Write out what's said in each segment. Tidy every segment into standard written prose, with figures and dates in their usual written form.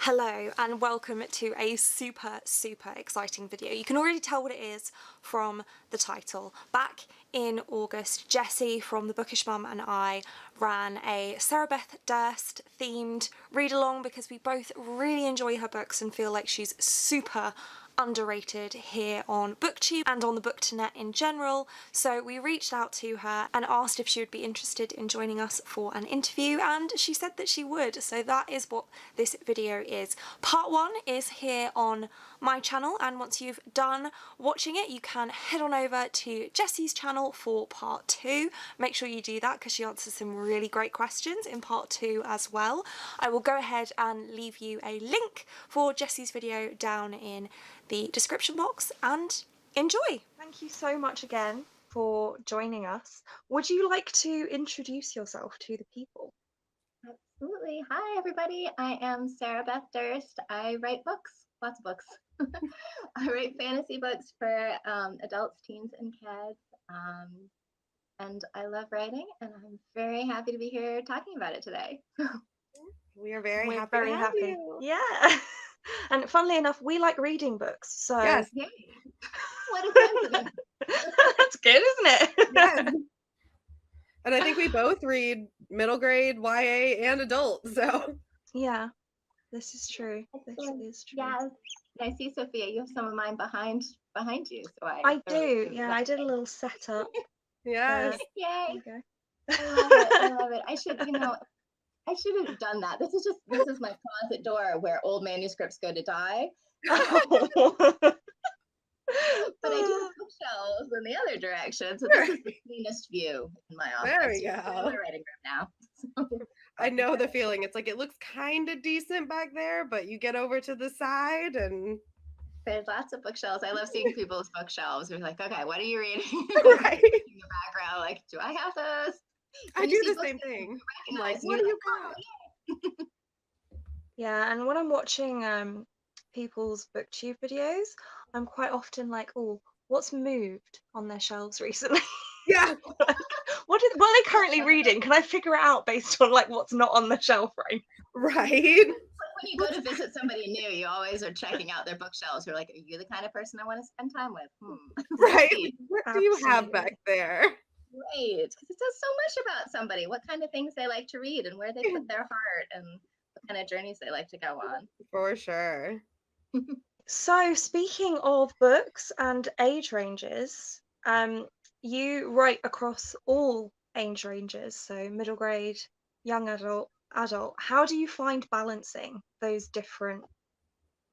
Hello and welcome to a super exciting video. You can already tell what it is from the title. Back in August, Jessi from the Bookish Mom and I ran a Sarah Beth Durst themed read along because we both really enjoy her books and feel like she's super underrated here on BookTube and on the Booktonet in general. So we reached out to her and asked if she would be interested in joining us for an interview, and she said that she would. So that is what this video is. Part 1 is here on my channel, and once you've done watching it you can head on over to Jessi's channel for part 2. Make sure you do that because she answers some really great questions in part 2 as well. I will go ahead and leave you a link for Jessi's video down in the description box, and enjoy! Thank you so much again for joining us. Would you like to introduce yourself to the people? Absolutely. Hi, everybody. I am Sarah Beth Durst. I write books, lots of books. I write fantasy books for adults, teens, and kids. And I love writing, and I'm very happy to be here talking about it today. We are very We're happy very to have happy. you. Yeah. And funnily enough, we like reading books, so Yes. Yay. What a coincidence. that's good, isn't it? Yes. And I think we both read middle grade, YA, and adult, so. Yeah, this is true. This is true. Yeah. I see, Sophia, you have some of mine behind you. So I do, yeah, I did a little setup. Yes. Yay. There you go. I love it. I love it. I should have done that. This is my closet door where old manuscripts go to die. But I do have bookshelves in the other direction, so this is the cleanest view in my office. There we go. I'm in the writing room now. I know the feeling. It's like it looks kind of decent back there, but you get over to the side and There's lots of bookshelves. I love seeing people's bookshelves. You're like, okay, what are you reading? right. In the background, like, do I have this? I do the same thing. I'm like, what do you got? Yeah, and when I'm watching people's booktube videos, I'm quite often like, oh, what's moved on their shelves recently? Yeah. What are they currently reading? Can I figure it out based on like what's not on the shelf right now? Right. When you go to visit somebody new, you always are checking out their bookshelves. You're like, are you the kind of person I want to spend time with? Right. What do you have Absolutely. back there? Right, because it says so much about somebody, what kind of things they like to read and where they put their heart and what kind of journeys they like to go on. For sure. So speaking of books and age ranges, you write across all age ranges, so middle grade, young adult. How do you find balancing those different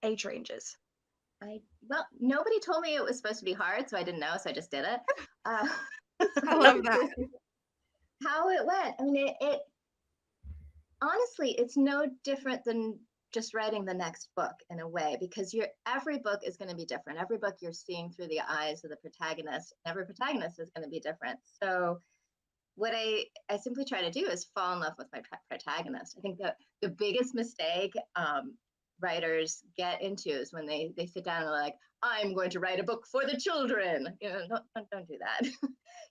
age ranges? Well, nobody told me it was supposed to be hard, so I didn't know, so I just did it. I love that. How it went. I mean, it honestly, it's no different than just writing the next book in a way, because every book is going to be different. Every book you're seeing through the eyes of the protagonist. Every protagonist is going to be different. So what I simply try to do is fall in love with my protagonist. I think that the biggest mistake writers get into is when they sit down and they're like, I'm going to write a book for the children. You know, don't do that.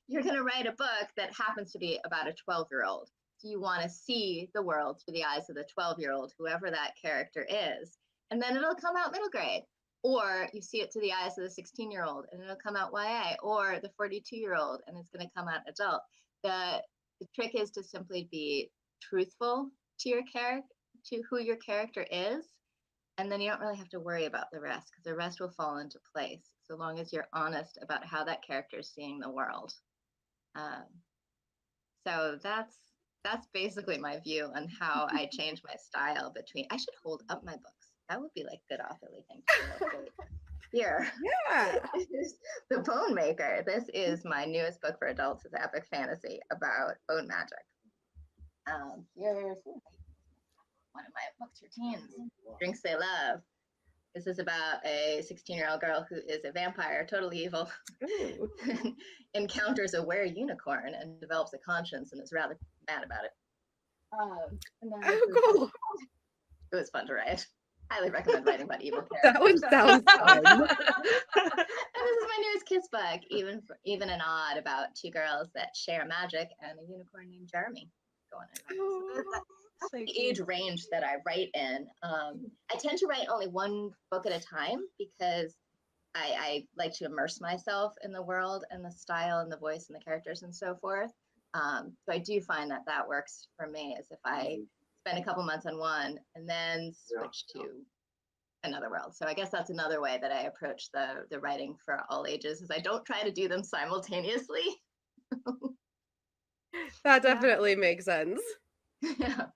You're going to write a book that happens to be about a 12-year-old. So you want to see the world through the eyes of the 12-year-old, whoever that character is. And then it'll come out middle grade. Or you see it through the eyes of the 16-year-old and it'll come out YA, or the 42-year-old and it's going to come out adult. The trick is to simply be truthful to your character, to who your character is, and then you don't really have to worry about the rest, because the rest will fall into place so long as you're honest about how that character is seeing the world. So that's basically my view on how I change my style between. I should hold up my books. That would be like good authorly thing to do. Here. Yeah. This is The Bone Maker. This is my newest book for adults. It's epic fantasy about bone magic. Here's one of my books for teens, Drinks They Love. This is about a 16-year-old girl who is a vampire, totally evil, encounters a were-unicorn and develops a conscience and is rather mad about it. Cool. It was fun to write. Highly recommend writing about evil characters. That one sounds fun. And this is my newest kids book, even and odd, about two girls that share magic and a unicorn named Jeremy going on. So the cute. age range that I write in. I tend to write only one book at a time because I like to immerse myself in the world and the style and the voice and the characters and so forth. So I do find that that works for me, is if I spend a couple months on one and then switch to another world. So I guess that's another way that I approach the writing for all ages, is I don't try to do them simultaneously. That definitely makes sense. Yeah.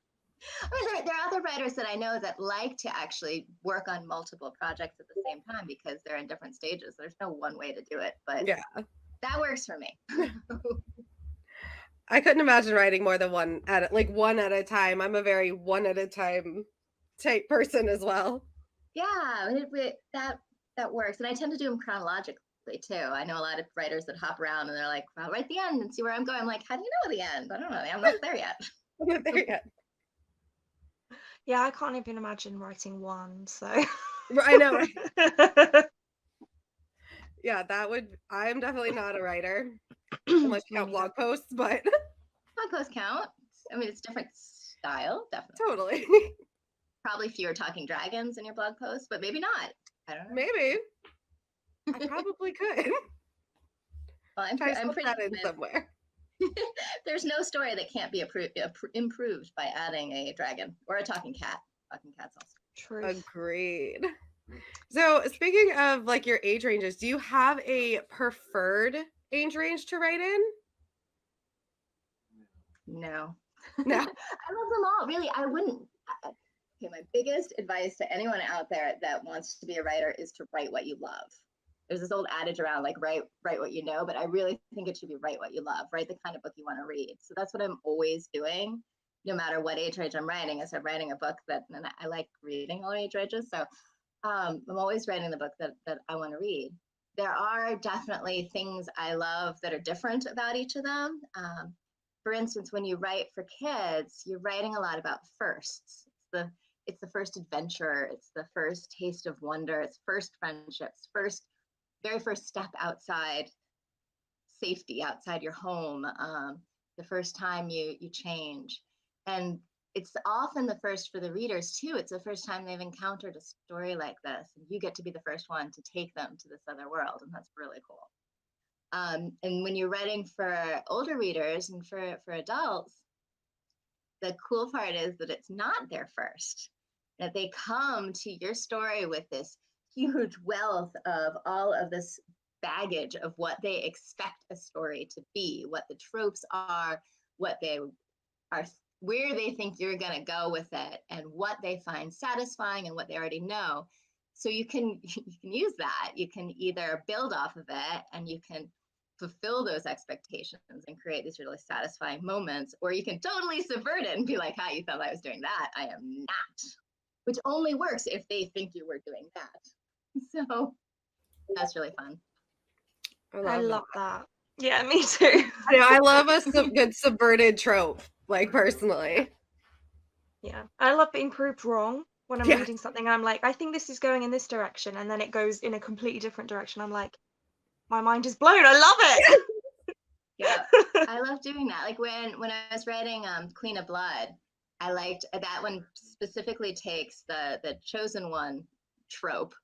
I mean, there are other writers that I know that like to actually work on multiple projects at the same time because they're in different stages. There's no one way to do it, but Yeah. that works for me. I couldn't imagine writing more than one at a time. I'm a very one at a time type person as well. Yeah, that works. And I tend to do them chronologically too. I know a lot of writers that hop around and they're like, well, I'll write the end and see where I'm going. I'm like, how do you know the end? I don't know. I'm not there yet. I'm not there yet. Yeah, I can't even imagine writing one, so. I know, right? Yeah, I'm definitely not a writer. Unless you count blog posts, but Blog posts count. I mean, it's different style, definitely. totally. Probably fewer talking dragons in your blog posts, but maybe not. I don't know. Maybe. I probably could. Well, I'm pretty that in somewhere. There's no story that can't be improved by adding a dragon or a talking cat. Talking cats also. True. Agreed. So speaking of like your age ranges, do you have a preferred age range to write in? No. No. I love them all. Really, I wouldn't. Okay, my biggest advice to anyone out there that wants to be a writer is to write what you love. There's this old adage around like write what you know, but I really think it should be write what you love. Write the kind of book you want to read. So that's what I'm always doing, no matter what age range I'm writing. Is I'm writing a book that, and I like reading all age ranges, so I'm always writing the book that I want to read. There are definitely things I love that are different about each of them. For instance, when you write for kids, you're writing a lot about firsts. It's the first adventure. It's the first taste of wonder. It's first friendships, very first step outside safety, outside your home. The first time you change. And it's often the first for the readers too. It's the first time they've encountered a story like this. And you get to be the first one to take them to this other world. And that's really cool. And when you're writing for older readers and for adults, the cool part is that it's not their first, that they come to your story with this huge wealth of all of this baggage of what they expect a story to be, what the tropes are, what they are, where they think you're going to go with it, and what they find satisfying and what they already know. So you can use that. You can either build off of it and you can fulfill those expectations and create these really satisfying moments, or you can totally subvert it and be like, "Hi, you thought I was doing that. I am not," which only works if they think you were doing that. So that's really fun. I love that. Yeah, me too. I love a good subverted trope, like personally. Yeah, I love being proved wrong when I'm reading something. I'm like, I think this is going in this direction, and then it goes in a completely different direction. I'm like, my mind is blown. I love it. Yeah, I love doing that. Like when I was writing Queen of Blood, I liked that one specifically takes the chosen one trope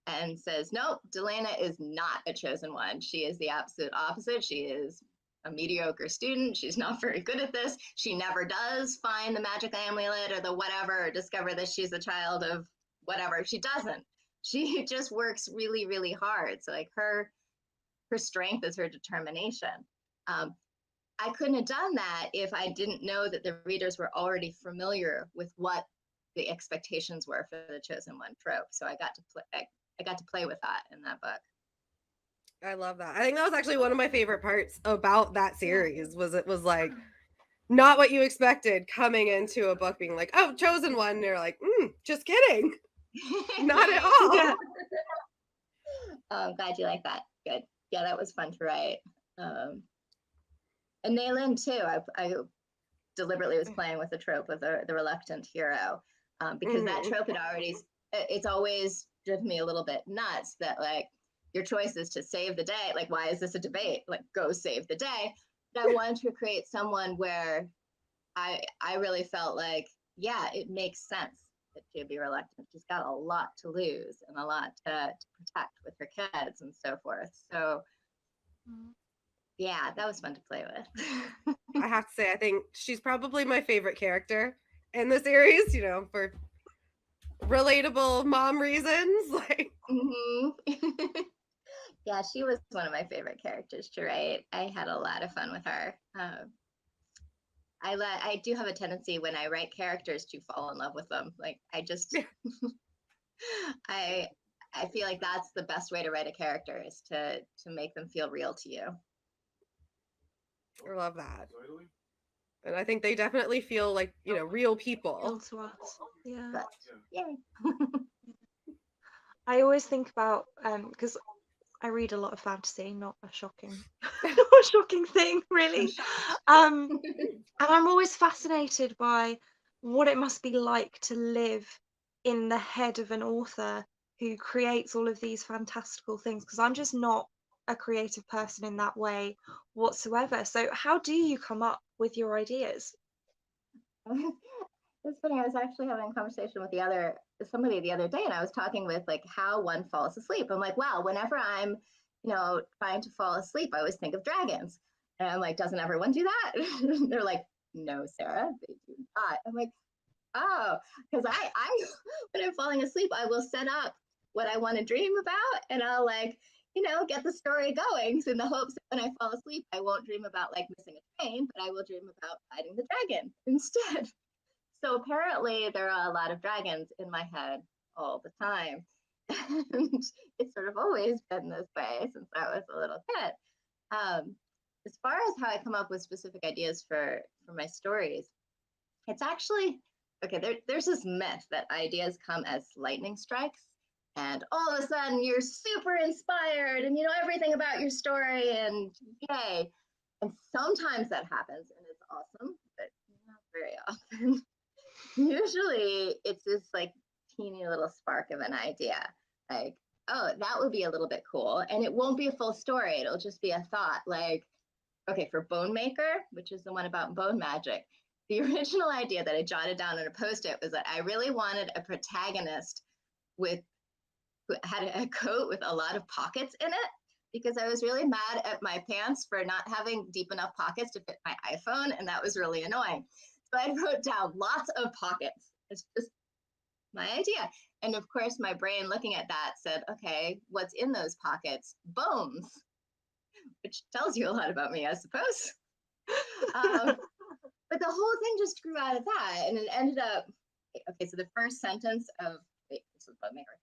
and says, nope, Delana is not a chosen one. She is the absolute opposite. She is a mediocre student. She's not very good at this. She never does find the magic amulet or the whatever, or discover that she's a child of whatever. She doesn't. She just works really, really hard. So like her strength is her determination. I couldn't have done that if I didn't know that the readers were already familiar with what the expectations were for the chosen one trope. So I got to play with that in that book. I love that. I think that was actually one of my favorite parts about that series. Was it was like not what you expected coming into a book being like, oh, chosen one. And you're like, just kidding. Not at all. Yeah. I'm glad you like that. Good. Yeah, that was fun to write. And Naylin too. I deliberately was playing with the trope of the reluctant hero, because that trope it's always driven me a little bit nuts that like your choice is to save the day. Like, why is this a debate? Like, go save the day. But I wanted to create someone where I really felt like yeah, it makes sense that she'd be reluctant. She's got a lot to lose and a lot to protect with her kids and so forth. So yeah, that was fun to play with. I have to say, I think she's probably my favorite character in the series, for relatable mom reasons. Like, Yeah, she was one of my favorite characters to write. I had a lot of fun with her. I do have a tendency when I write characters to fall in love with them. Like I just, I feel like that's the best way to write a character is to make them feel real to you. I love that. And I think they definitely feel like, real people. To us. Yeah. But, yay. I always think about because I read a lot of fantasy, not a shocking thing, really. And I'm always fascinated by what it must be like to live in the head of an author who creates all of these fantastical things, because I'm just not a creative person in that way whatsoever. So how do you come up with your ideas? It's funny. I was actually having a conversation with somebody the other day, and I was talking with like how one falls asleep. I'm like, wow, whenever I'm, trying to fall asleep, I always think of dragons. And I'm like, doesn't everyone do that? They're like, no, Sarah, they do not. I'm like, oh, because I when I'm falling asleep, I will set up what I want to dream about, and I'll like, get the story going in the hopes that when I fall asleep, I won't dream about like missing a train, but I will dream about fighting the dragon instead. So apparently there are a lot of dragons in my head all the time. And it's sort of always been this way since I was a little kid. As far as how I come up with specific ideas for my stories, it's actually, okay, there's this myth that ideas come as lightning strikes. And all of a sudden you're super inspired and you know everything about your story and yay. And sometimes that happens and it's awesome, but not very often. Usually it's this like teeny little spark of an idea. Like, oh, that would be a little bit cool. And it won't be a full story. It'll just be a thought. Like, okay, for Bone Maker, which is the one about bone magic, the original idea that I jotted down on a Post-it was that I really wanted a protagonist who had a coat with a lot of pockets in it, because I was really mad at my pants for not having deep enough pockets to fit my iPhone, and that was really annoying. So I wrote down lots of pockets. It's just my idea. And of course, my brain looking at that said, okay, what's in those pockets? Bones, which tells you a lot about me, I suppose. But the whole thing just grew out of that. And it ended up, okay, so the first sentence of, wait, this is Bone Maker.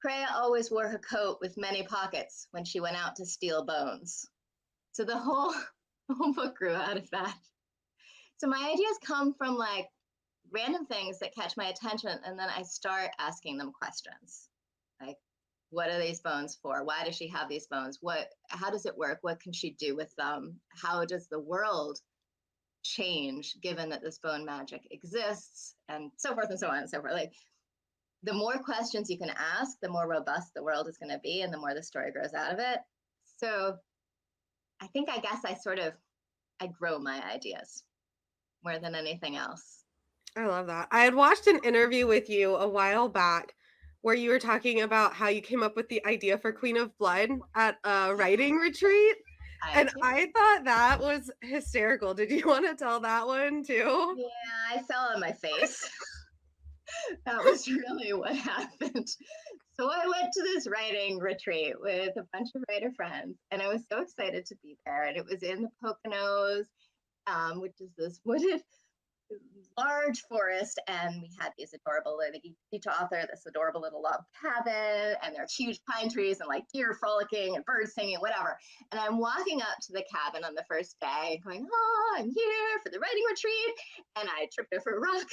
Freya always wore her coat with many pockets when she went out to steal bones. So the whole book grew out of that. So my ideas come from like random things that catch my attention, and then I start asking them questions. Like, what are these bones for? Why does she have these bones? How does it work? What can she do with them? How does the world change given that this bone magic exists? And so forth and so on and so forth. Like, the more questions you can ask, the more robust the world is going to be and the more the story grows out of it. So I guess I grow my ideas more than anything else. I love that. I had watched an interview with you a while back where you were talking about how you came up with the idea for Queen of Blood at a writing retreat. I thought that was hysterical. Did you want to tell that one too? Yeah, I fell on my face. That was really what happened. So I went to this writing retreat with a bunch of writer friends, and I was so excited to be there. And it was in the Poconos, which is this wooded large forest, and we had these adorable, like each author, this adorable little log cabin, and there are huge pine trees and like deer frolicking and birds singing, whatever. And I'm walking up to the cabin on the first day going, oh, I'm here for the writing retreat, and I tripped over a rock.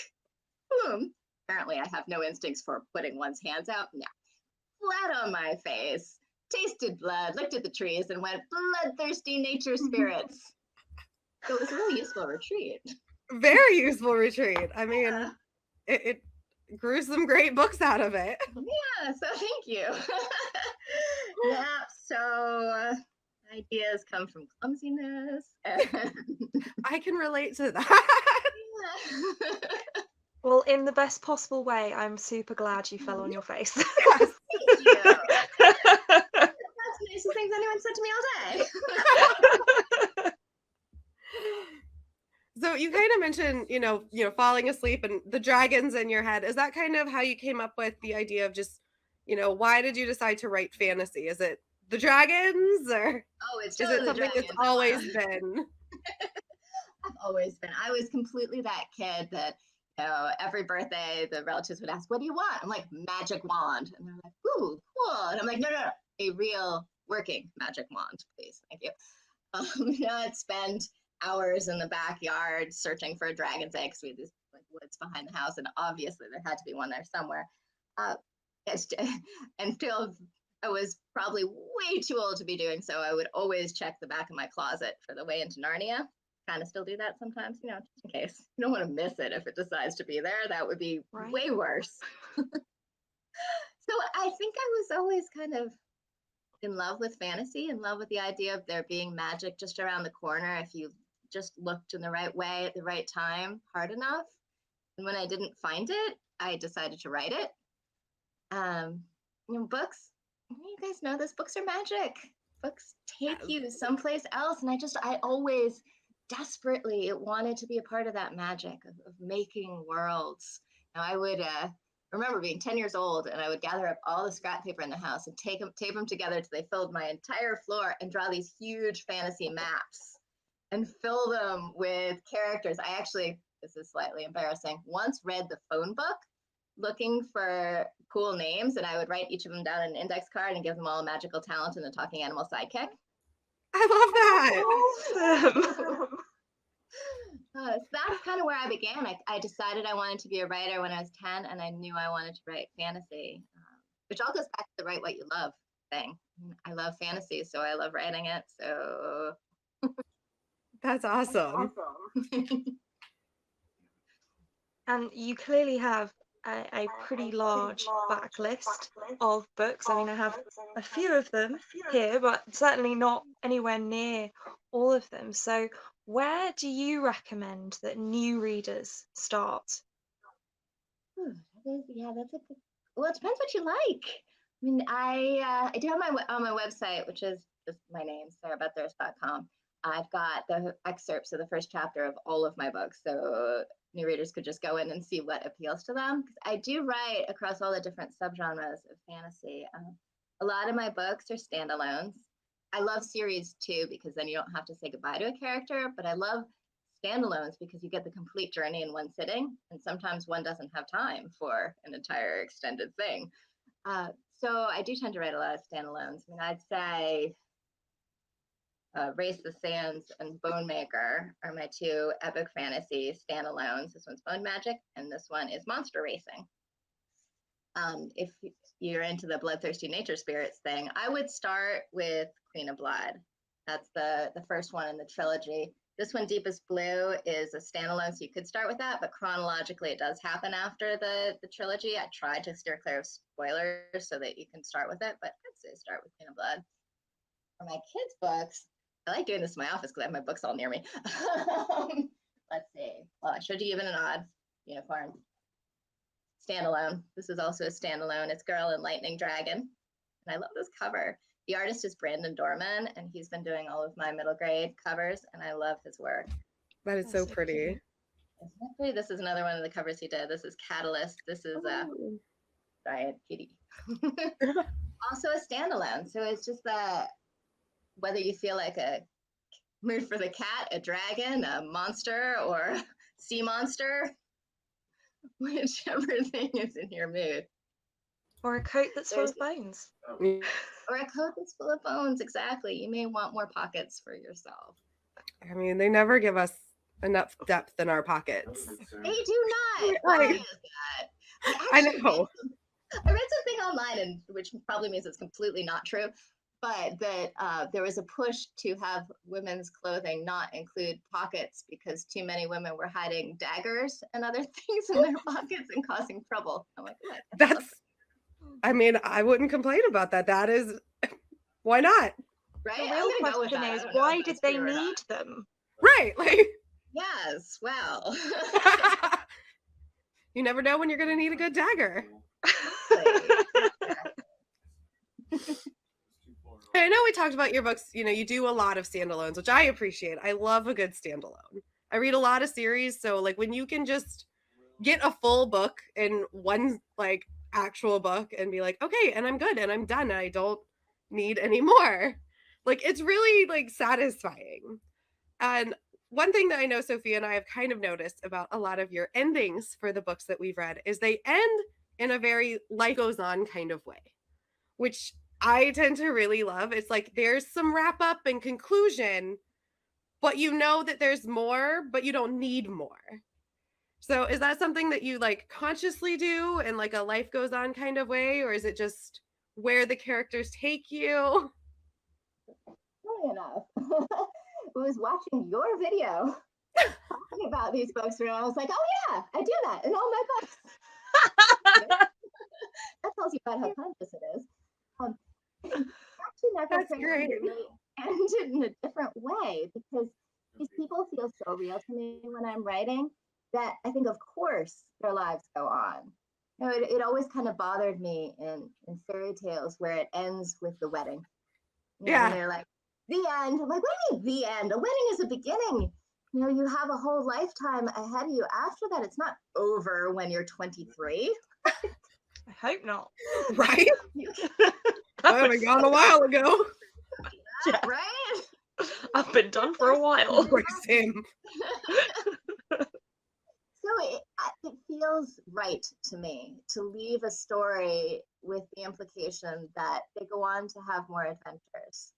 Boom. Apparently I have no instincts for putting one's hands out. Yeah. Flat on my face, tasted blood, looked at the trees, and went, bloodthirsty nature spirits. So it was a really useful retreat. Very useful retreat. I mean, it grew some great books out of it. Yeah, so thank you. Yeah, so ideas come from clumsiness. And I can relate to that. yeah. Well, in the best possible way, I'm super glad you fell on your face. Thank you. That's the nicest things anyone said to me all day. So you kind of mentioned, falling asleep and the dragons in your head. Is that kind of how you came up with the idea of just, why did you decide to write fantasy? Is it the dragons, or Oh, it's is totally it the something dragons. that's always been? I've always been. I was completely that kid that, every birthday the relatives would ask, "What do you want?" I'm like, "Magic wand," and they're like, "Ooh, cool!" And I'm like, "No, a real working magic wand, please, thank you." I'd spend hours in the backyard searching for a dragon's egg because we had these woods behind the house, and obviously there had to be one there somewhere. Until I was probably way too old to be doing so, I would always check the back of my closet for the way into Narnia. Kind of still do that sometimes, just in case. You don't want to miss it if it decides to be there. That would be way worse. So I think I was always kind of in love with fantasy, in love with the idea of there being magic just around the corner if you just looked in the right way at the right time hard enough. And when I didn't find it, I decided to write it. Books, you guys know this, books are magic. Books take you someplace else. And I always desperately wanted to be a part of that magic of making worlds. Now I would remember being 10 years old, and I would gather up all the scrap paper in the house and tape them together till they filled my entire floor, and draw these huge fantasy maps and fill them with characters. I actually, this is slightly embarrassing, once read the phone book looking for cool names, and I would write each of them down in an index card and give them all a magical talent and a talking animal sidekick. I love that. Awesome. So that's kind of where I began. I decided I wanted to be a writer when I was 10, and I knew I wanted to write fantasy, which all goes back to the write what you love thing. I love fantasy, so I love writing it. So That's awesome. And you clearly have a pretty large backlist of books. I mean, I have a few of them here, but certainly not anywhere near all of them. So where do you recommend that new readers start? That's a good. Well, it depends what you like. I mean, I do have on my website, which is just my name, sarahbethdurst.com. I've got the excerpts of the first chapter of all of my books, so new readers could just go in and see what appeals to them. Because I do write across all the different subgenres of fantasy. A lot of my books are standalones. I love series too, because then you don't have to say goodbye to a character, but I love standalones because you get the complete journey in one sitting, and sometimes one doesn't have time for an entire extended thing. So I do tend to write a lot of standalones. I mean, I'd say Race the Sands and Bone Maker are my two epic fantasy standalones. This one's Bone Magic, and this one is Monster Racing. If you're into the bloodthirsty nature spirits thing, I would start with Queen of Blood. That's the first one in the trilogy. This one, Deepest Blue, is a standalone, so you could start with that, but chronologically it does happen after the trilogy. I tried to steer clear of spoilers so that you can start with it, but I'd say start with Queen of Blood. For my kids' books, I like doing this in my office because I have my books all near me. Let's see. Well, I showed you Even and Odd, Unicorn. Standalone. This is also a standalone. It's Girl and Lightning Dragon. And I love this cover. The artist is Brandon Dorman, and he's been doing all of my middle grade covers, and I love his work. That is so pretty. Isn't that pretty? This is another one of the covers he did. This is Catalyst. This is Giant Kitty. Also a standalone. So it's just that whether you feel like a mood for the cat, a dragon, a monster, or a sea monster, whichever thing is in your mood. Or a coat that's full of bones. Or a coat that's full of bones, exactly. You may want more pockets for yourself. I mean, they never give us enough depth in our pockets. They do not. Why is that? I know. I read something online, and which probably means it's completely not true, but that there was a push to have women's clothing not include pockets because too many women were hiding daggers and other things in their pockets and causing trouble. I'm like, what? I mean, I wouldn't complain about that. That is, why not? Right? The real question is, why did they need them? Right. Like. Yes. Well. You never know when you're going to need a good dagger. I know we talked about your books, you know, you do a lot of standalones, which I appreciate. I love a good standalone. I read a lot of series, so like when you can just get a full book in one like actual book and be like, okay, and I'm good and I'm done and I don't need any more. Like it's really like satisfying. And one thing that I know Sophia and I have kind of noticed about a lot of your endings for the books that we've read is they end in a very life goes on kind of way, which I tend to really love. It's like there's some wrap up and conclusion, but you know that there's more, but you don't need more. So is that something that you like consciously do in like a life goes on kind of way, or is it just where the characters take you? Funny enough, I was watching your video talking about these books, and I was like, oh yeah, I do that in all my books. That tells you about how conscious it is. Actually, never That's great. really ended in a different way because these people feel so real to me when I'm writing that I think, of course, their lives go on. You know, it always kind of bothered me in fairy tales where it ends with the wedding. You know, Yeah. and they're like, the end. I'm like, what do you mean the end? A wedding is a beginning. You know, you have a whole lifetime ahead of you after that. It's not over when you're 23. I hope not. Right? That I was gone a while ago. Yeah. Right? I've been done for a while. Like Sam. So it feels right to me to leave a story with the implication that they go on to have more adventures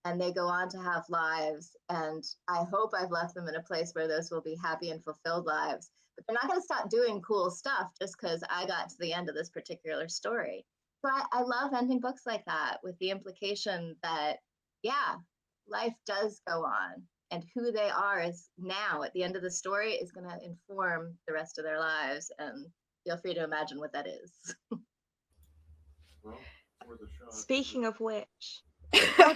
and they go on to have lives. And I hope I've left them in a place where those will be happy and fulfilled lives. But they're not going to stop doing cool stuff just because I got to the end of this particular story. So I love ending books like that with the implication that, yeah, life does go on. And who they are is now at the end of the story is going to inform the rest of their lives. And feel free to imagine what that is. Speaking of which, how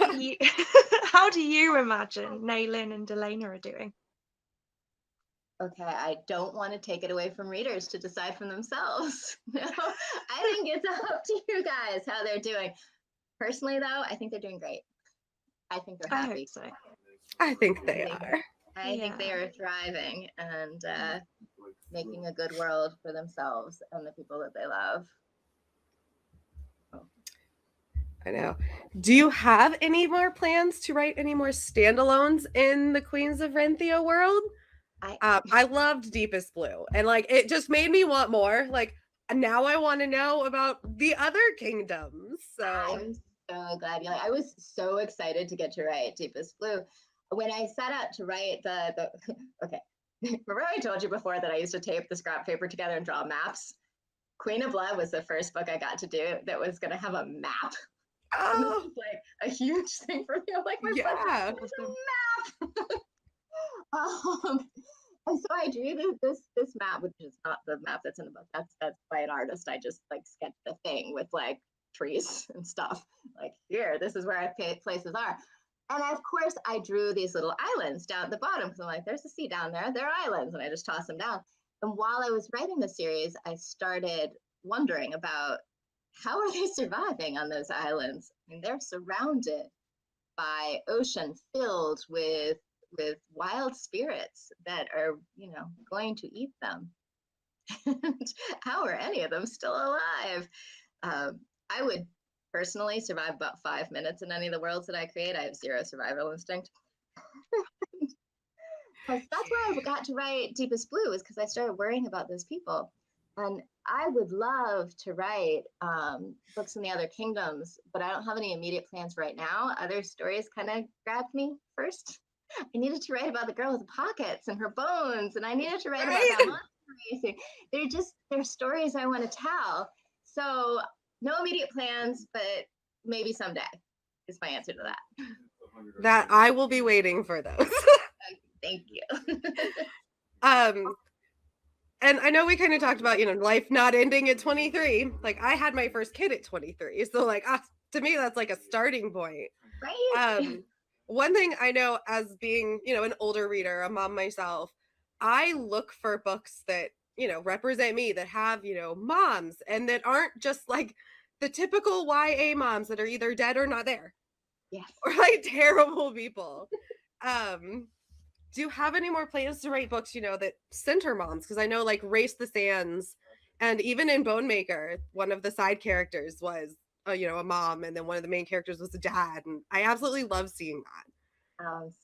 do you imagine Naylin and Delana are doing? Okay, I don't want to take it away from readers to decide for themselves. No, I think it's up to you guys how they're doing. Personally, though, I think they're doing great. I think they're I happy. hope so. I think they are. I think they are thriving and making a good world for themselves and the people that they love. I know. Do you have any more plans to write any more standalones in the Queens of Renthia world? I loved Deepest Blue, and like it just made me want more. Like now I want to know about the other kingdoms. So I'm so glad you like. I was so excited to get to write Deepest Blue. When I set out to write the okay, remember I told you before that I used to tape the scrap paper together and draw maps? Queen of Blood was the first book I got to do that was going to have a map. And this is like a huge thing for me. I'm like, my yeah, there's a map. And so I drew this map, which is not the map that's in the book. That's by an artist. I just like sketched the thing with like trees and stuff. Like here, this is where our places are. And of course, I drew these little islands down at the bottom because I'm like, there's a sea down there. They're islands, and I just toss them down. And while I was writing the series, I started wondering about how are they surviving on those islands? I mean, they're surrounded by ocean filled with wild spirits that are, you know, going to eat them. And how are any of them still alive? I would personally survive about 5 minutes in any of the worlds that I create. I have zero survival instinct. That's why I got to write Deepest Blue, is because I started worrying about those people. And I would love to write books in the other kingdoms, but I don't have any immediate plans right now. Other stories kind of grabbed me first. I needed to write about the girl with the pockets and her bones, and I needed to write about that monster racing. They're stories I want to tell. So no immediate plans, but maybe someday is my answer to that. That I will be waiting for those. Thank you. And I know we kind of talked about, you know, life not ending at 23. Like I had my first kid at 23. So like to me, that's like a starting point. Right. One thing I know as being, you know, an older reader, a mom myself, I look for books that represent me, that have, moms, and that aren't just like the typical YA moms that are either dead or not there, Yes. or like terrible people. Do you have any more plans to write books, that center moms? Because I know like Race the Sands, and even in Bone Maker, one of the side characters was a mom, and then one of the main characters was a dad, and I absolutely love seeing that.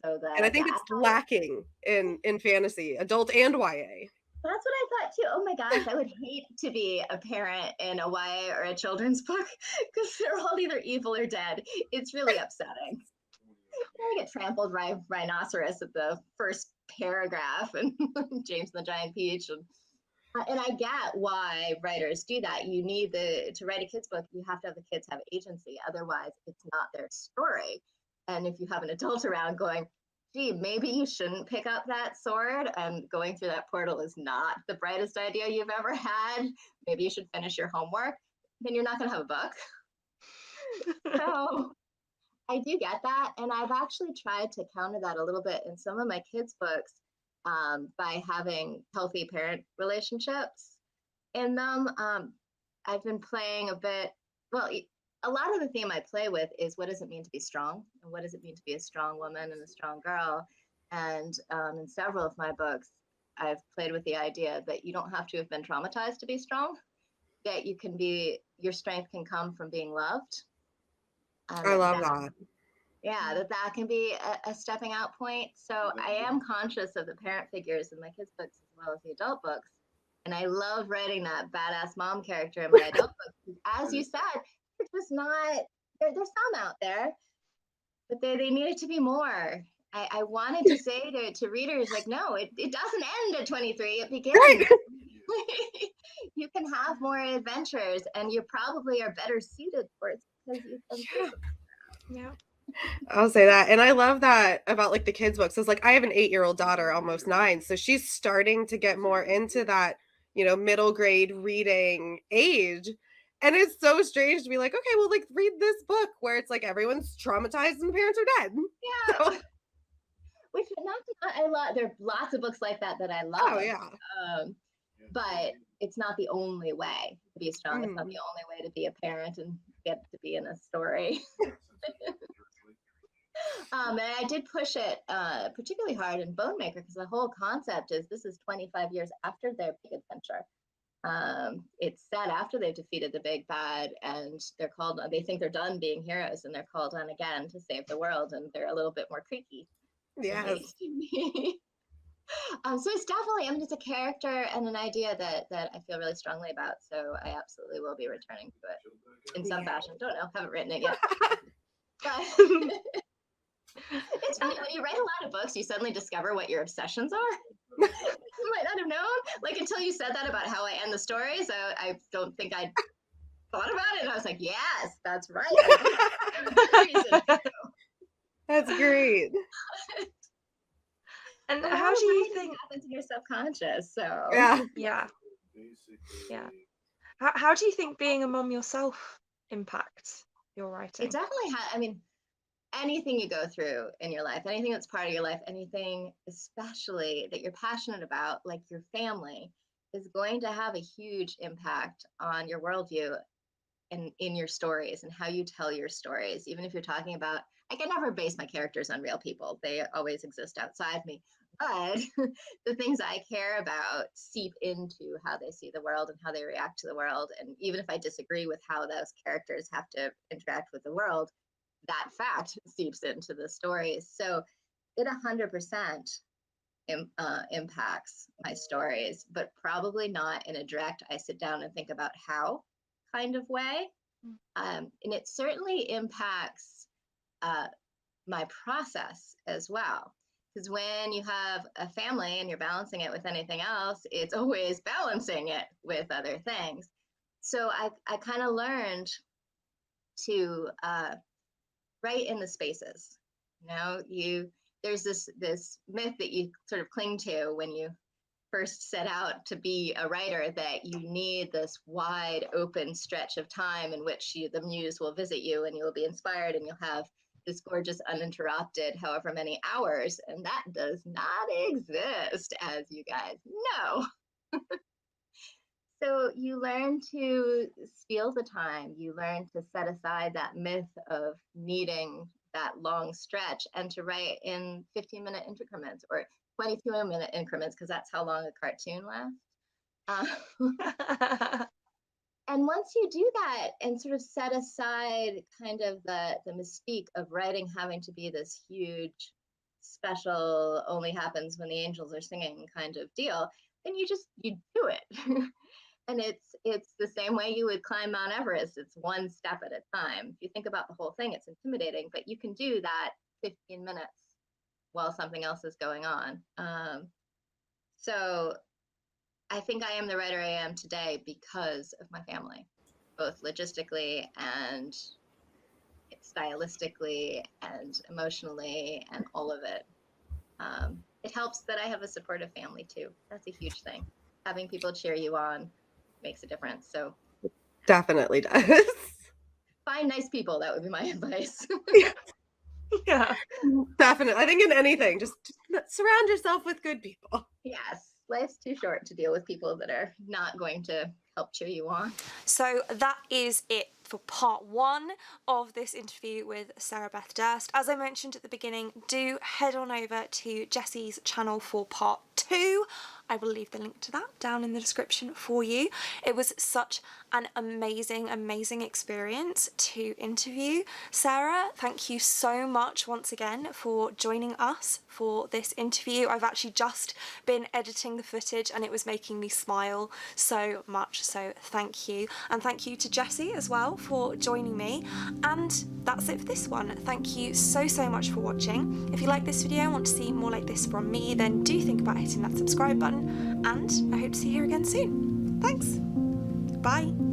So And I the think it's lacking in fantasy, adult and YA. That's what I thought too. Oh my gosh, I would hate to be a parent in a YA or a children's book because they're all either evil or dead. It's really upsetting. I get trampled by rhinoceros at the first paragraph, and James and the Giant Peach, and I get why writers do that. You need to write a kids book. You have to have the kids have agency. Otherwise, it's not their story. And if you have an adult around going, gee, maybe you shouldn't pick up that sword, and going through that portal is not the brightest idea you've ever had. Maybe you should finish your homework. Then you're not going to have a book. So I do get that. And I've actually tried to counter that a little bit in some of my kids' books by having healthy parent relationships in them. I've been playing a bit, well, a lot of the theme I play with is what does it mean to be strong? And what does it mean to be a strong woman and a strong girl? And in several of my books, I've played with the idea that you don't have to have been traumatized to be strong, that your strength can come from being loved. I love that. Yeah, that can be a stepping out point. So I am conscious of the parent figures in my kids' books as well as the adult books. And I love writing that badass mom character in my adult books. As you said, they're just not, there's some out there, but they needed to be more. I wanted to say to readers, like, no, it doesn't end at 23, it begins. Right. You can have more adventures, and you probably are better suited for it because you can. Yeah. I'll say that. And I love that about like the kids' books. It's like I have an 8-year-old daughter, almost 9. So she's starting to get more into that, middle grade reading age. And it's so strange to be like, okay, well, like read this book where it's like everyone's traumatized and the parents are dead. Yeah. So, which I love. There are lots of books like that I love. oh yeah. But it's not the only way to be strong. It's not the only way to be a parent and get to be in a story. And I did push it particularly hard in Bone Maker because the whole concept is this is 25 years after their big adventure. It's set after they've defeated the big bad, and they think they're done being heroes, and they're called on again to save the world, and they're a little bit more creaky. Yes. So it's definitely, it's a character and an idea that I feel really strongly about. So I absolutely will be returning to it in some fashion. Don't know, haven't written it yet. But it's funny, when you write a lot of books, you suddenly discover what your obsessions are. You might not have known, like until you said that about how I end the stories. I don't think I thought about it, and I was like, yes, that's right. That's great. And how do you think it happens in your subconscious? So yeah. How do you think being a mom yourself impacts your writing? It definitely anything you go through in your life, anything that's part of your life, anything especially that you're passionate about, like your family, is going to have a huge impact on your worldview and in your stories and how you tell your stories. Even if you're talking about, I can never base my characters on real people. They always exist outside me. But the things I care about seep into how they see the world and how they react to the world. And even if I disagree with how those characters have to interact with the world, that fact seeps into the stories. So it 100% impacts my stories, but probably not in a direct, I sit down and think about how kind of way. And it certainly impacts my process as well. Because when you have a family and you're balancing it with anything else, it's always balancing it with other things. So I kind of learned to write in the spaces. There's this myth that you sort of cling to when you first set out to be a writer, that you need this wide open stretch of time in which the muse will visit you and you'll be inspired and you'll have this gorgeous uninterrupted however many hours, and that does not exist, as you guys know. So you learn to steal the time. You learn to set aside that myth of needing that long stretch and to write in 15-minute increments or 22-minute increments, because that's how long a cartoon lasts. And once you do that and sort of set aside kind of the mystique of writing having to be this huge, special, only happens when the angels are singing kind of deal, then you do it. And it's the same way you would climb Mount Everest. It's one step at a time. If you think about the whole thing, it's intimidating, but you can do that 15 minutes while something else is going on. So I think I am the writer I am today because of my family, both logistically and stylistically and emotionally and all of it. It helps that I have a supportive family too. That's a huge thing. Having people cheer you on makes a difference. So Definitely does. find nice people. That would be my advice. Yeah. Definitely. I think in anything, just surround yourself with good people. Yes, life's too short to deal with people that are not going to help cheer you on. So that is it for part 1 of this interview with Sarah Beth Durst. As I mentioned at the beginning, do head on over to Jessi's channel for part 2. I will leave the link to that down in the description for you. It was such an amazing, amazing experience to interview Sarah. Thank you so much once again for joining us for this interview. I've actually just been editing the footage and it was making me smile so much, so thank you. And thank you to Jessi as well for joining me. And that's it for this one. Thank you so much for watching. If you like this video and want to see more like this from me, then do think about hitting that subscribe button, and I hope to see you here again soon. Thanks. Bye.